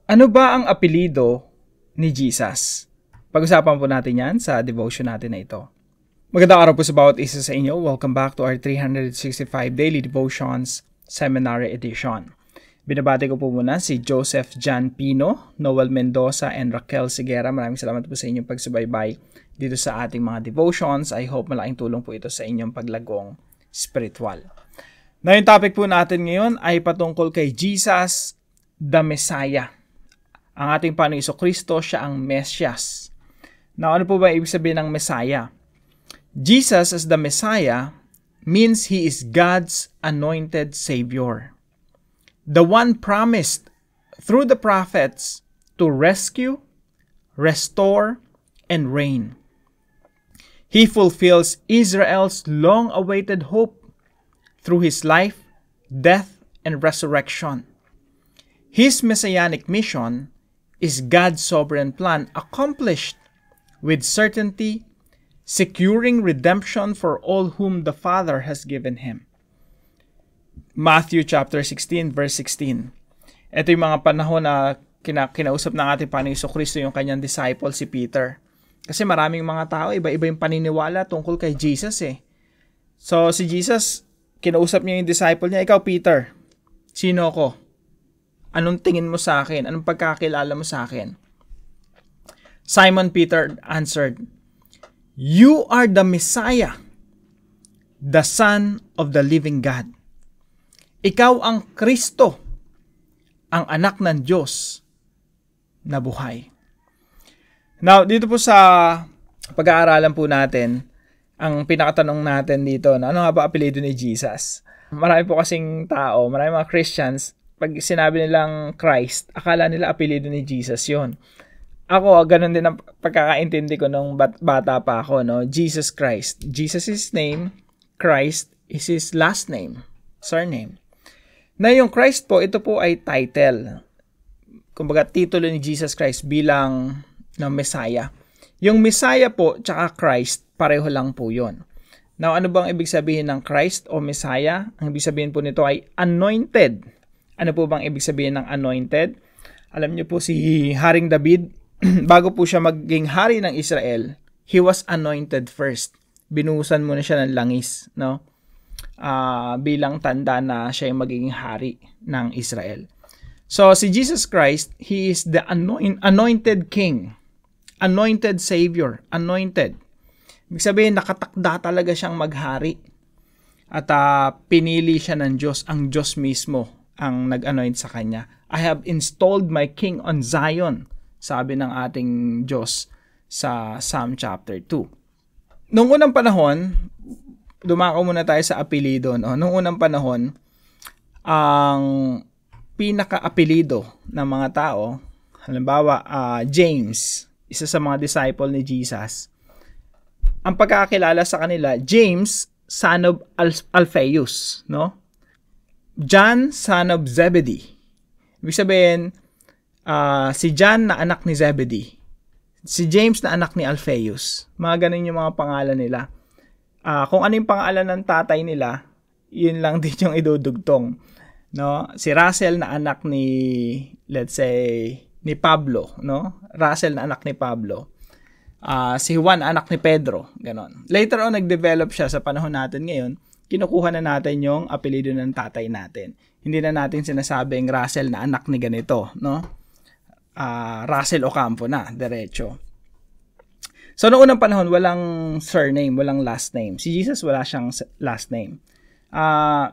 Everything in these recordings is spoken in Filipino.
Ano ba ang apelido ni Jesus? Pag-usapan po natin yan sa devotion natin na ito. Magandang araw po sa bawat isa sa inyo. Welcome back to our 365 Daily Devotions Seminary Edition. Binabati ko po muna si Joseph John Pino, Noel Mendoza, and Raquel Sigera. Maraming salamat po sa inyong pagsubaybay dito sa ating mga devotions. I hope malaking tulong po ito sa inyong paglagong spiritual. Na yung topic po natin ngayon ay patungkol kay Jesus, the Messiah. Ang ating Panginoong Jesucristo, siya ang Mesias. Now, ano po ba ibig sabihin ng Messiah? Jesus as the Messiah means He is God's anointed Savior. The one promised through the prophets to rescue, restore, and reign. He fulfills Israel's long-awaited hope through His life, death, and resurrection. His messianic mission is God's sovereign plan accomplished with certainty, securing redemption for all whom the Father has given Him. Matthew chapter 16 verse 16. Ito yung mga panahon na kinausap ng ating Panginoong Jesucristo yung kanyang disciple si Peter. Kasi maraming mga tao, iba-iba yung paniniwala tungkol kay Jesus eh. So si Jesus, kinausap niya yung disciple niya, ikaw Peter, sino ko? Anong tingin mo sa akin? Anong pagkakilala mo sa akin? Simon Peter answered, "You are the Messiah, the Son of the living God." Ikaw ang Kristo, ang anak ng Diyos na buhay. Now, dito po sa pag-aaralan po natin, ang pinakatanong natin dito, ano nga ba apelyido ni Jesus? Marami po kasing tao, marami mga Christians, pag sinabi nilang Christ, akala nila apelyido ni Jesus yon. Ako, ganun din ang pagkakaintindi ko nung bata pa ako, no? Jesus Christ. Jesus is his name, Christ is his last name, surname. Na yung Christ po, ito po ay title. Kumbaga, titulo ni Jesus Christ bilang Messiah. Yung Messiah po, tsaka Christ, pareho lang po yon. Now, ano bang ibig sabihin ng Christ o Messiah? Ang ibig sabihin po nito ay anointed. Ano po bang ibig sabihin ng anointed? Alam niyo po si Haring David, bago po siya maging hari ng Israel, he was anointed first. Binuhusan muna siya ng langis, no? Bilang tanda na siya yung magiging hari ng Israel. So, si Jesus Christ, He is the anointed King, anointed Savior, anointed. Ibig sabihin, nakatakda talaga siyang maghari. At pinili siya ng Diyos, ang Diyos mismo ang nag-anoint sa kanya. I have installed my king on Zion, sabi ng ating Diyos sa Psalm chapter 2. Noong unang panahon, dumako muna tayo sa apelido. No? Noong unang panahon, ang pinaka-apelido ng mga tao, halimbawa, James, isa sa mga disciple ni Jesus, ang pagkakakilala sa kanila, James, son of Alphaeus, no? John, son of Zebedee. Ibig sabihin, si John na anak ni Zebedee. Si James na anak ni Alphaeus. Mga ganun yung mga pangalan nila. Kung ano yung pangalan ng tatay nila, yun lang din yung idudugtong. No? Si Russell na anak ni, let's say, ni Pablo. No? Russell na anak ni Pablo. Si Juan, anak ni Pedro. Ganon. Later on, nag-develop siya sa panahon natin ngayon. Kinukuha na natin yung apelido ng tatay natin. Hindi na natin sinasabing Russell na anak ni ganito, no? Russell Ocampo na, diretso. So, noong unang panahon, walang surname, walang last name. Si Jesus, wala siyang last name.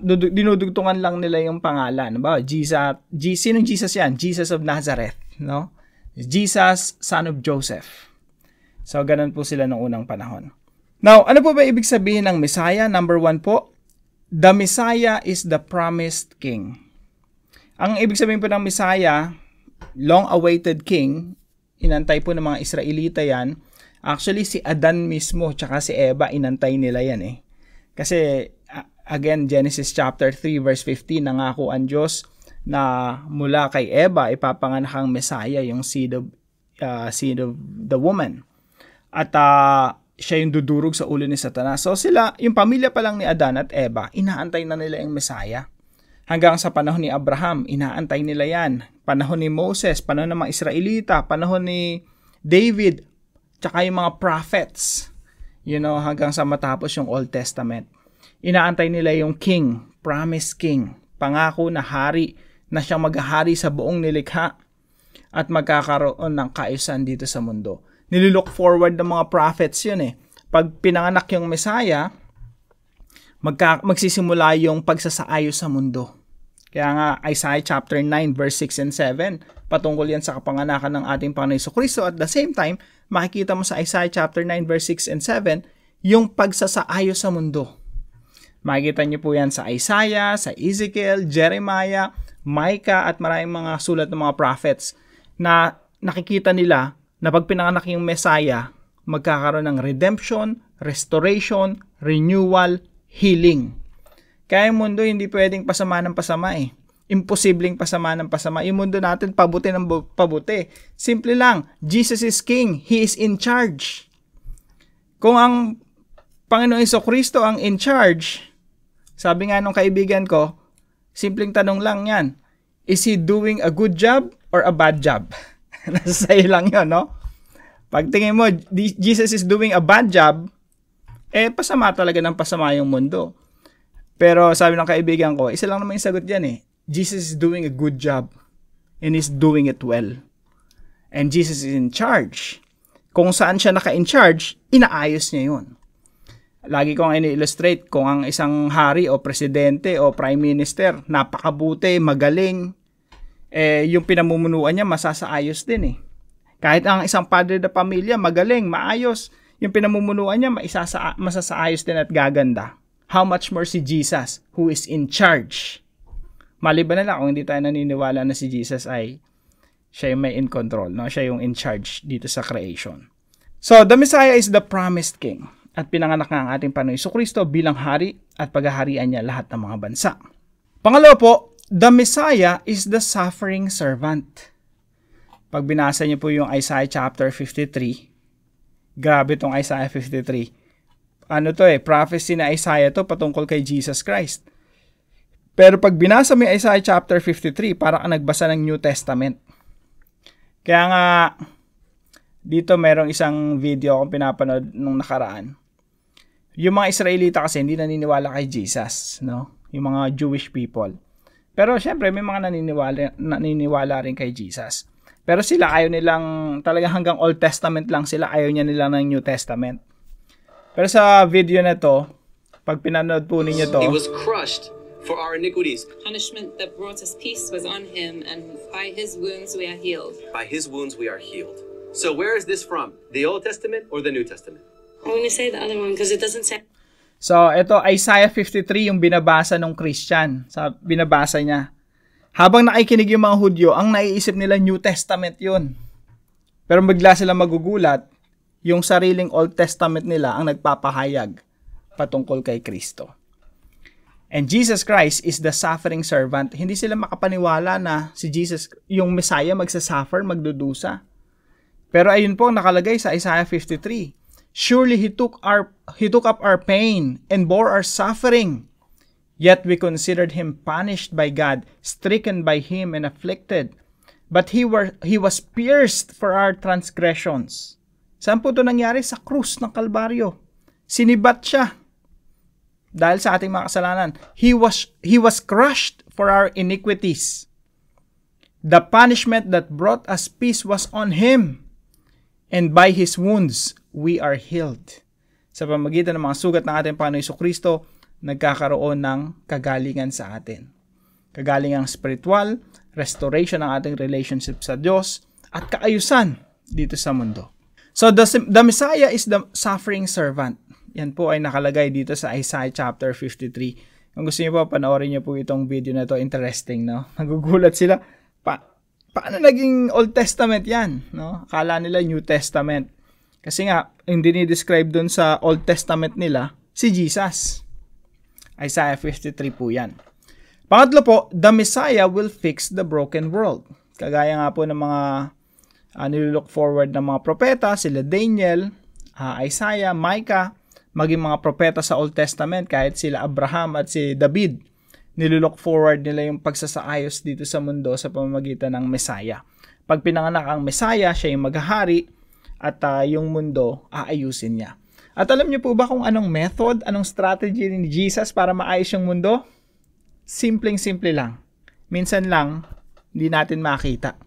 Dinudugtungan lang nila yung pangalan. Ba, sinong Jesus yan? Jesus of Nazareth, no? Jesus, son of Joseph. So, ganun po sila noong unang panahon. Now, ano po ba ibig sabihin ng Messiah? Number 1 po, the Messiah is the promised King. Ang ibig sabihin po ng Messiah, long-awaited King, inantay po ng mga Israelita yan. Actually, si Adan mismo, tsaka si Eva, inantay nila yan eh. Kasi, again, Genesis chapter 3, verse 15, nangako ang Diyos na mula kay Eva, ipapanganak ang Messiah, yung seed of the woman. At, siya yung dudurog sa ulo ni Satanas. So sila, yung pamilya pa lang ni Adan at Eva, inaantay na nila yung Messiah. Hanggang sa panahon ni Abraham, inaantay nila yan. Panahon ni Moses, panahon ng mga Israelita, panahon ni David, tsaka yung mga prophets. Hanggang sa matapos yung Old Testament. Inaantay nila yung king, promised king, pangako na hari na siyang maghahari sa buong nilikha at magkakaroon ng kaayusan dito sa mundo. Nililook forward ng mga prophets yun eh. Pag pinanganak yung Messiah, magsisimula yung pagsasaayos sa mundo. Kaya nga Isaiah chapter 9 verse 6 and 7, patungkol yan sa kapanganakan ng ating Panginoon Jesucristo. At the same time, makikita mo sa Isaiah chapter 9 verse 6 and 7, yung pagsasaayos sa mundo. Makikita niyo po yan sa Isaiah, sa Ezekiel, Jeremiah, Micah at maraming mga sulat ng mga prophets na nakikita nila na pag pinanganak yung Messiah, magkakaroon ng redemption, restoration, renewal, healing. Kaya yung mundo hindi pwedeng pasama ng pasama eh. Imposibleng pasama ng pasama. Yung mundo natin pabuti ng pabuti. Simple lang, Jesus is King. He is in charge. Kung ang Panginoong Jesucristo ang in charge, sabi nga nung kaibigan ko, simpleng tanong lang yan. Is He doing a good job or a bad job? Nasa sa'yo lang yun, no? Pag tingin mo, Jesus is doing a bad job, pasama talaga ng pasama yung mundo. Pero sabi ng kaibigan ko, isa lang naman yung sagot dyan eh. Jesus is doing a good job and He's doing it well. And Jesus is in charge. Kung saan siya naka-in charge, inaayos niya yun. Lagi kong ini-illustrate kung ang isang hari o presidente o prime minister, napakabuti, magaling, yung pinamumunuan niya masasaayos din eh. Kahit ang isang padre de pamilya, magaling, maayos, yung pinamumunuan niya masasaayos din at gaganda. How much more si Jesus who is in charge? Maliban na lang kung hindi tayo naniniwala na si Jesus ay siya yung may in control, no? Siya yung in charge dito sa creation. So, the Messiah is the promised king at pinanganak nga ang ating Panginoon Jesucristo bilang hari at paghaharian niya lahat ng mga bansa. Pangalawa po, the Messiah is the suffering servant. Pag binasa niyo po yung Isaiah chapter 53, grabe tong Isaiah 53. Prophecy na Isaiah to patungkol kay Jesus Christ. Pero pag binasa mo yung Isaiah chapter 53, para ka nagbasa ng New Testament. Kaya nga, dito merong isang video akong pinapanood nung nakaraan. Yung mga Israelita kasi hindi naniniwala kay Jesus, no? Yung mga Jewish people. Pero syempre may mga naniniwala rin kay Jesus. Pero sila ayaw nilang, talaga hanggang Old Testament lang sila, ayaw nila ng New Testament. Pero sa video na to, pag pinanood po ninyo to, He was crushed for our iniquities. Punishment that brought us peace was on Him, and by His wounds we are healed. By His wounds we are healed. So where is this from? The Old Testament or the New Testament? I'm going to say the other one because it doesn't say. So, ito Isaiah 53 yung binabasa ng Christian. Binabasa niya. Habang nakikinig yung mga Hudyo, ang naiisip nila New Testament yun. Pero bigla sila magugulat, yung sariling Old Testament nila ang nagpapahayag patungkol kay Kristo. And Jesus Christ is the suffering servant. Hindi sila makapaniwala na si Jesus, yung Messiah, magsasuffer, magdudusa. Pero ayun po nakalagay sa Isaiah 53. Surely He took up our pain and bore our suffering. Yet we considered Him punished by God, stricken by Him and afflicted. But He was pierced for our transgressions. Saan po ito nangyari? Sa krus ng Kalbaryo. Sinibat siya dahil sa ating mga kasalanan. He was crushed for our iniquities. The punishment that brought us peace was on Him, and by His wounds we are healed. Sa pamamagitan ng mga sugat ng ating Panginoon Jesucristo, nagkakaroon ng kagalingan sa atin. Kagalingang spiritual, restoration ng ating relationship sa Diyos, at kaayusan dito sa mundo. So the Messiah is the suffering servant. Yan po ay nakalagay dito sa Isaiah chapter 53. Kung gusto niyo po, panoorin niyo po itong video na to. Interesting, no? Nagugulat sila. Paano naging Old Testament yan? No? Akala nila New Testament. Kasi nga, yung dinidescribe dun sa Old Testament nila, si Jesus. Isaiah 53 po yan. Pangatlo po, the Messiah will fix the broken world. Kagaya nga po ng mga nilook forward ng mga propeta, sila Daniel, Isaiah, Micah, maging mga propeta sa Old Testament, kahit sila Abraham at si David, Nilulook forward nila yung pagsasaayos dito sa mundo sa pamamagitan ng Messiah. Pag pinanganak ang Messiah, siya yung maghahari at yung mundo aayusin niya. At alam niyo po ba kung anong method, anong strategy ni Jesus para maayos yung mundo? Simpleng-simple lang. Minsan lang, hindi natin makita.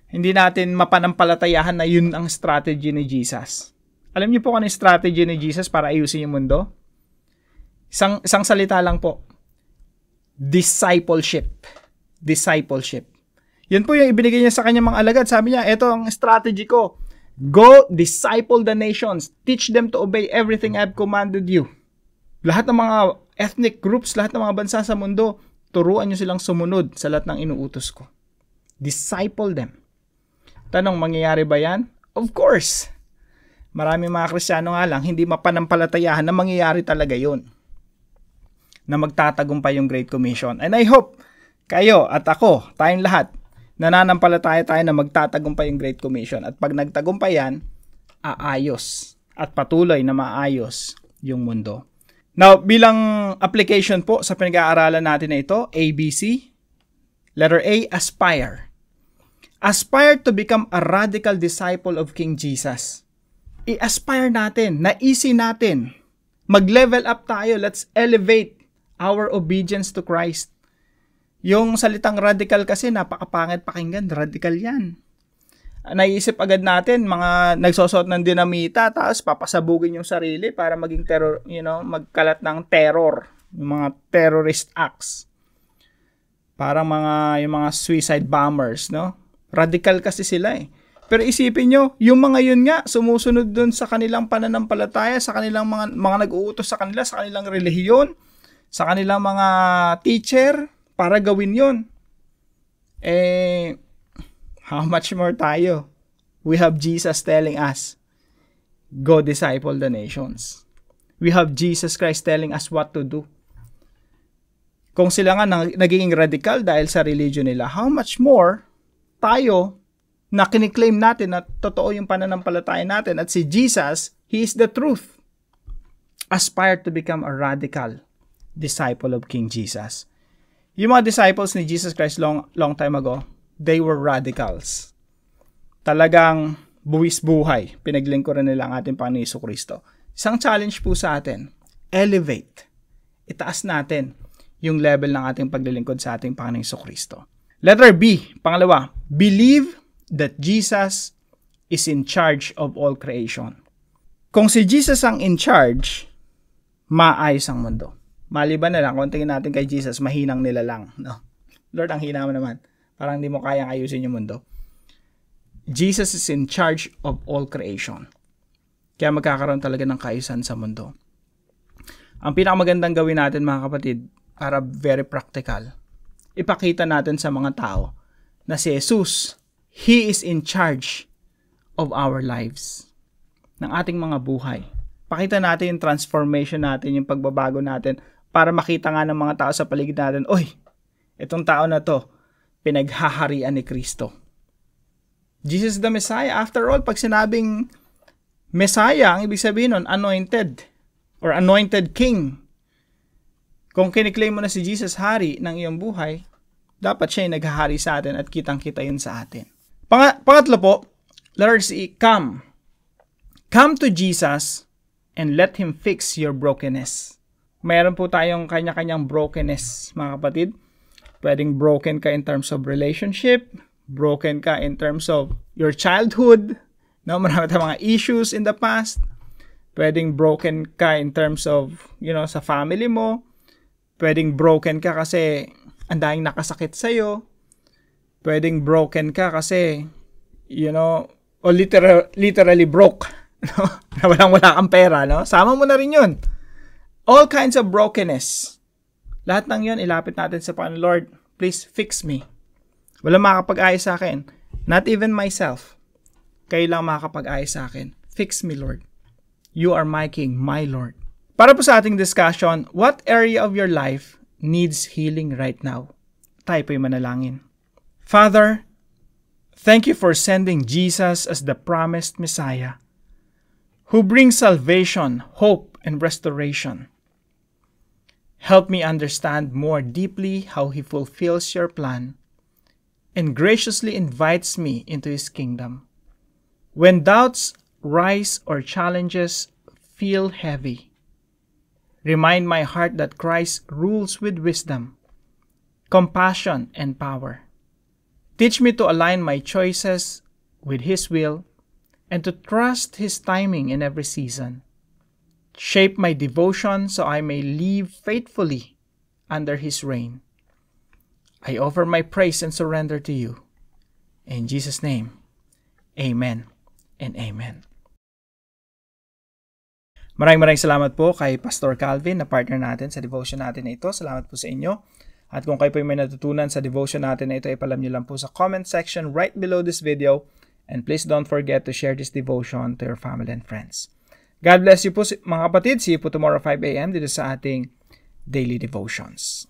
Hindi natin mapanampalatayahan na yun ang strategy ni Jesus. Alam niyo po kung ano yung strategy ni Jesus para ayusin yung mundo? Isang salita lang po. Discipleship. Discipleship. Yun po yung ibinigay niya sa kanyang mga alagad. Sabi niya, ito ang strategy ko. Go, disciple the nations. Teach them to obey everything I have commanded you. Lahat ng mga ethnic groups, lahat ng mga bansa sa mundo, turuan niyo silang sumunod sa lahat ng inuutos ko. Disciple them. Tanong, mangyayari ba yan? Of course. Maraming mga Kristiyano nga lang, hindi mapanampalatayahan na mangyayari talaga yun. Na magtatagumpay yung Great Commission. And I hope kayo at ako, tayong lahat, nananampalataya tayo na magtatagumpay yung Great Commission. At pag nagtagumpay yan, aayos at patuloy na maayos yung mundo. Now, bilang application po sa pinag-aaralan natin na ito, ABC, letter A, aspire. Aspire to become a radical disciple of King Jesus. I-aspire natin, naisin natin, mag-level up tayo, let's elevate our obedience to Christ. Yung salitang radical kasi napakapangit pakinggan, radical yan. Naisip agad natin, mga nagsusot ng dinamita, tapos papasabugin yung sarili para maging terror, magkalat ng terror, yung mga terrorist acts. Parang yung mga suicide bombers, no? Radical kasi sila eh. Pero isipin nyo, yung mga yun nga, sumusunod dun sa kanilang pananampalataya, sa kanilang mga nag-uutos sa kanilang relihiyon, sa kanilang mga teacher, para gawin yun. How much more tayo? We have Jesus telling us, go disciple the nations. We have Jesus Christ telling us what to do. Kung sila nga naging radical dahil sa religion nila, how much more tayo na kiniklaim natin na totoo yung pananampalataya natin at si Jesus, He is the truth. Aspire to become a radical disciple of King Jesus. Yung mga disciples ni Jesus Christ long time ago, they were radicals. Talagang buwis buhay. Pinaglingkuran nila ang ating Panginoon Jesucristo. Isang challenge po sa atin, elevate. Itaas natin yung level ng ating paglilingkod sa ating Panginoon Jesucristo. Letter B, pangalawa, believe that Jesus is in charge of all creation. Kung si Jesus ang in charge, maayos ang mundo. Maliban na lang, kung tingin natin kay Jesus, mahinang nila lang. No? Lord, ang hina mo naman. Parang hindi mo kayang ayusin yung mundo. Jesus is in charge of all creation. Kaya magkakaroon talaga ng kaayusan sa mundo. Ang pinakamagandang gawin natin, mga kapatid, para very practical, ipakita natin sa mga tao na si Jesus, He is in charge of our lives, ng ating mga buhay. Pakita natin yung transformation natin, yung pagbabago natin, para makita nga ng mga tao sa paligid natin, oy, itong tao na to, pinaghaharian ni Kristo. Jesus the Messiah. After all, pag sinabing Messiah, ang ibig sabihin nun, anointed or anointed king. Kung kiniklaim mo na si Jesus hari ng iyong buhay, dapat siya yung naghahari sa atin at kitang-kita yun sa atin. Pangatlo po, letter C, come. Come to Jesus and let Him fix your brokenness. Mayroon po tayong kanya-kanyang brokenness, mga kapatid. Pwedeng broken ka in terms of relationship, broken ka in terms of your childhood, no? Marami tayong mga issues in the past. Pwedeng broken ka in terms of, sa family mo. Pwedeng broken ka kasi ang daming nakasakit sa'yo. Pwedeng broken ka kasi, o literally broke. No? Wala kang pera, no? Sama mo na rin yun. All kinds of brokenness. Lahat ng yun, ilapit natin sa Panginoon. Lord, please fix me. Wala makakapag-ayos sa akin. Not even myself. Kayo lang makakapag-ayos sa akin. Fix me, Lord. You are my King, my Lord. Para po sa ating discussion, what area of your life needs healing right now? Tayo po'y manalangin. Father, thank you for sending Jesus as the promised Messiah, who brings salvation, hope, and restoration. Help me understand more deeply how He fulfills your plan and graciously invites me into His kingdom. When doubts rise or challenges feel heavy, remind my heart that Christ rules with wisdom, compassion, and power. Teach me to align my choices with His will and to trust His timing in every season. Shape my devotion so I may live faithfully under His reign. I offer my praise and surrender to You. In Jesus' name, Amen and Amen. Maraming salamat po kay Pastor Calvin na partner natin sa devotion natin na ito. Salamat po sa inyo. At kung kayo po may natutunan sa devotion natin na ito, ipalam nyo lang po sa comment section right below this video. And please don't forget to share this devotion to your family and friends. God bless you po mga kapatid. See you po tomorrow 5 a.m. dito sa ating Daily Devotions.